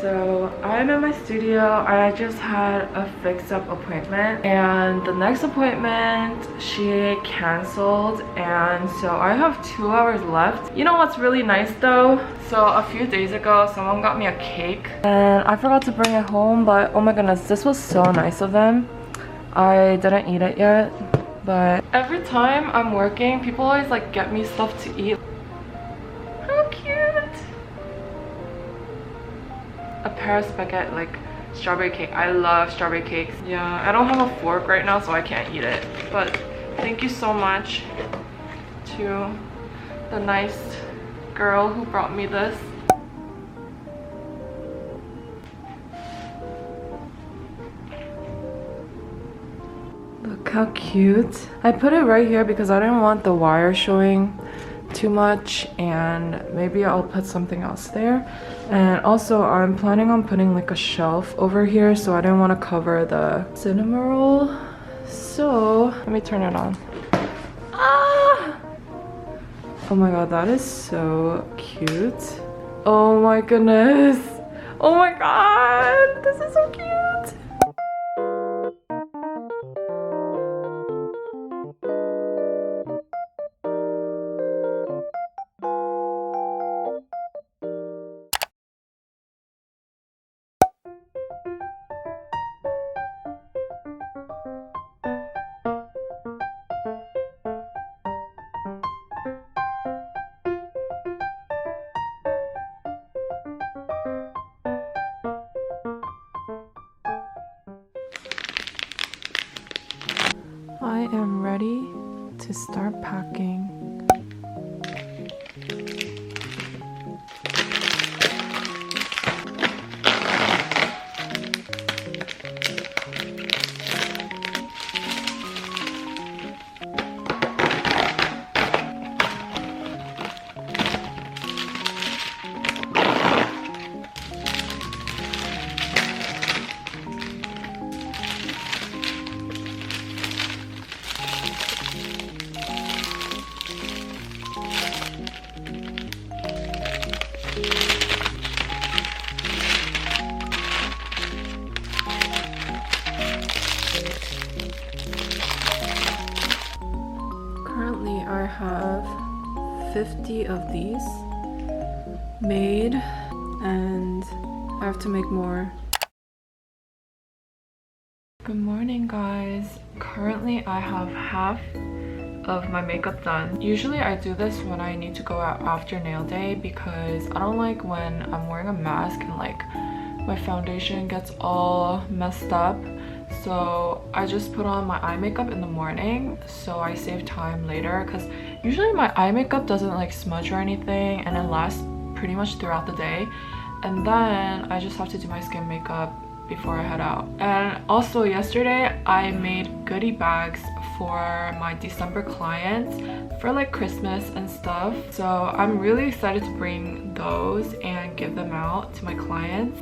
So I'm in my studio. I just had a fix-up appointment and the next appointment she canceled, and so I have 2 hours left. You know what's really nice though? So a few days ago someone got me a cake and I forgot to bring it home, but oh my goodness, this was so nice of them. I didn't eat it yet, but every time I'm working people always like get me stuff to eat. How cute! A PEERSPACE like strawberry cake. I love strawberry cakes. Yeah, I don't have a fork right now so I can't eat it, but thank you so much to the nice girl who brought me this. Look how cute. I put it right here because I didn't want the wire showing too much, and maybe I'll put something else there. And also I'm planning on putting like a shelf over here, so I didn't want to cover the cinema roll. So let me turn it on. Ah! Oh my god, that is so cute. Oh my goodness. Oh my god, this is so cute. I am ready to start packing. Currently I have 50 of these made and I have to make more. Good morning guys. Currently I have half of my makeup done. Usually I do this when I need to go out after nail day because I don't like when I'm wearing a mask and like my foundation gets all messed up. So I just put on my eye makeup in the morning so I save time later, because usually my eye makeup doesn't like smudge or anything and it lasts pretty much throughout the day, and then I just have to do my skin makeup before I head out. And also yesterday I made goodie bags for my December clients for like Christmas and stuff, so I'm really excited to bring those and give them out to my clients.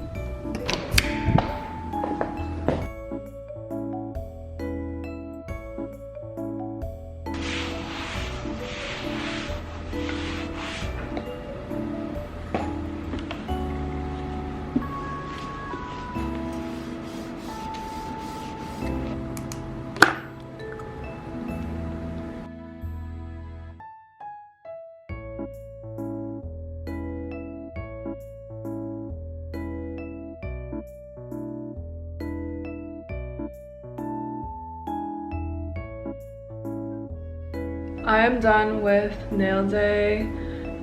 I am done with nail day.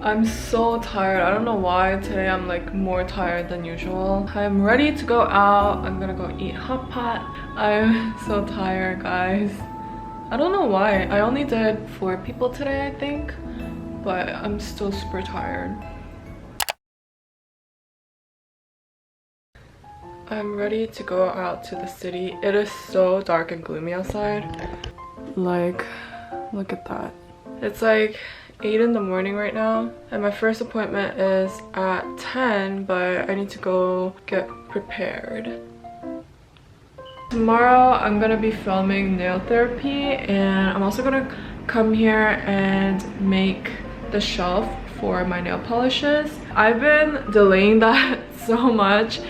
I'm so tired. I don't know why today I'm like more tired than usual. I'm ready to go out. I'm gonna go eat hot pot. I'm so tired, guys. I don't know why. I only did 4 people today, I think, but I'm still super tired. I'm ready to go out to the city. It is so dark and gloomy outside. Like, look at that. It's like 8 in the morning right now and my first appointment is at 10, but I need to go get prepared. Tomorrow I'm gonna be filming nail therapy, and I'm also gonna come here and make the shelf for my nail polishes. I've been delaying that so much.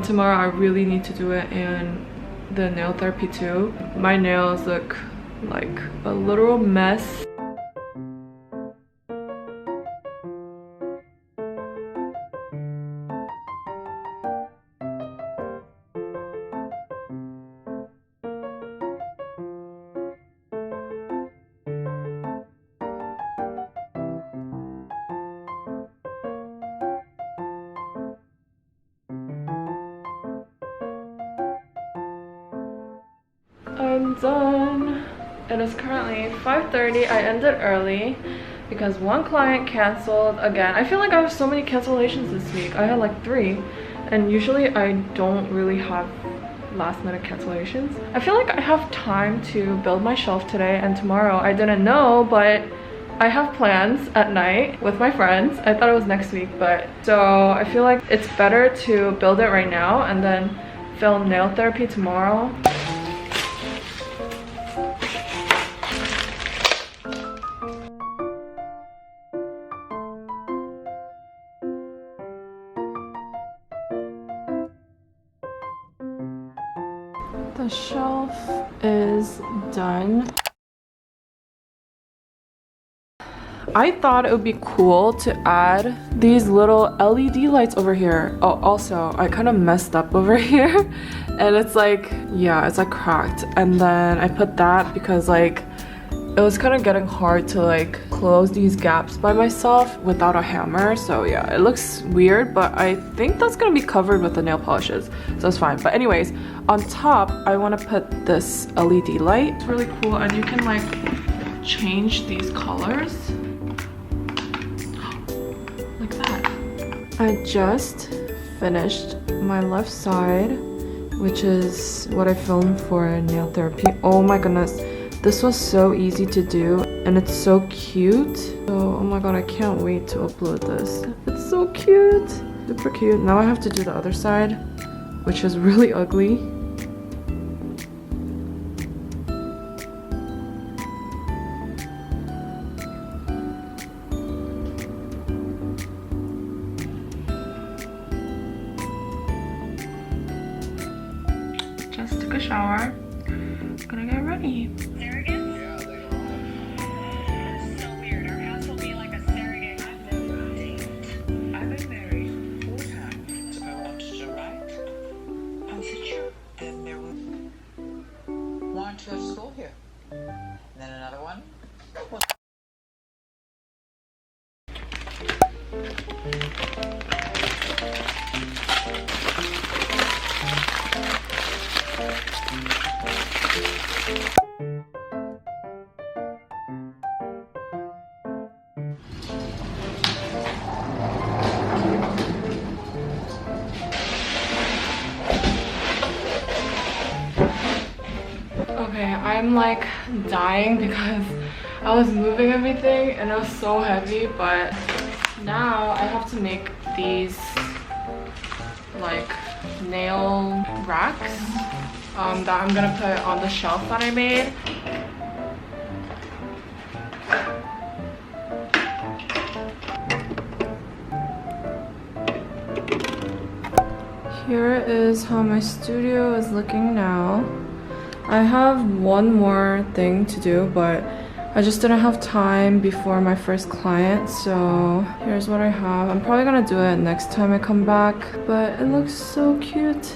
Tomorrow I really need to do it, and the nail therapy too. My nails look like a literal mess. I'm done. It is currently 5:30. I ended early because one client canceled again. I feel like I have so many cancellations this week. I had like 3, and usually I don't really have last minute cancellations. I feel like I have time to build my shelf today and tomorrow. I didn't know, but I have plans at night with my friends. I thought it was next week, but so I feel like it's better to build it right now and then film nail therapy tomorrow. The shelf is done. I thought it would be cool to add these little LED lights over here. Oh, also, I kind of messed up over here. And it's like, yeah, it's like cracked. And then I put that because like, it was kind of getting hard to like close these gaps by myself without a hammer. So yeah, it looks weird, but I think that's gonna be covered with the nail polishes, so it's fine. But anyways, on top, I want to put this LED light. It's really cool, and you can like change these colors like that. I just finished my left side, which is what I filmed for nail therapy. Oh my goodness. This was so easy to do, and it's so cute. So, oh my god, I can't wait to upload this. It's so cute. Super cute. Now I have to do the other side, which is really ugly. Just took a shower. Gonna get ready. To go to school here. And then another one. Okay, I'm like dying because I was moving everything and it was so heavy, but now I have to make these like nail racks that I'm gonna put on the shelf that I made. Here is how my studio is looking now. I have one more thing to do, but I just didn't have time before my first client, so here's what I have. I'm probably gonna do it next time I come back, but it looks so cute.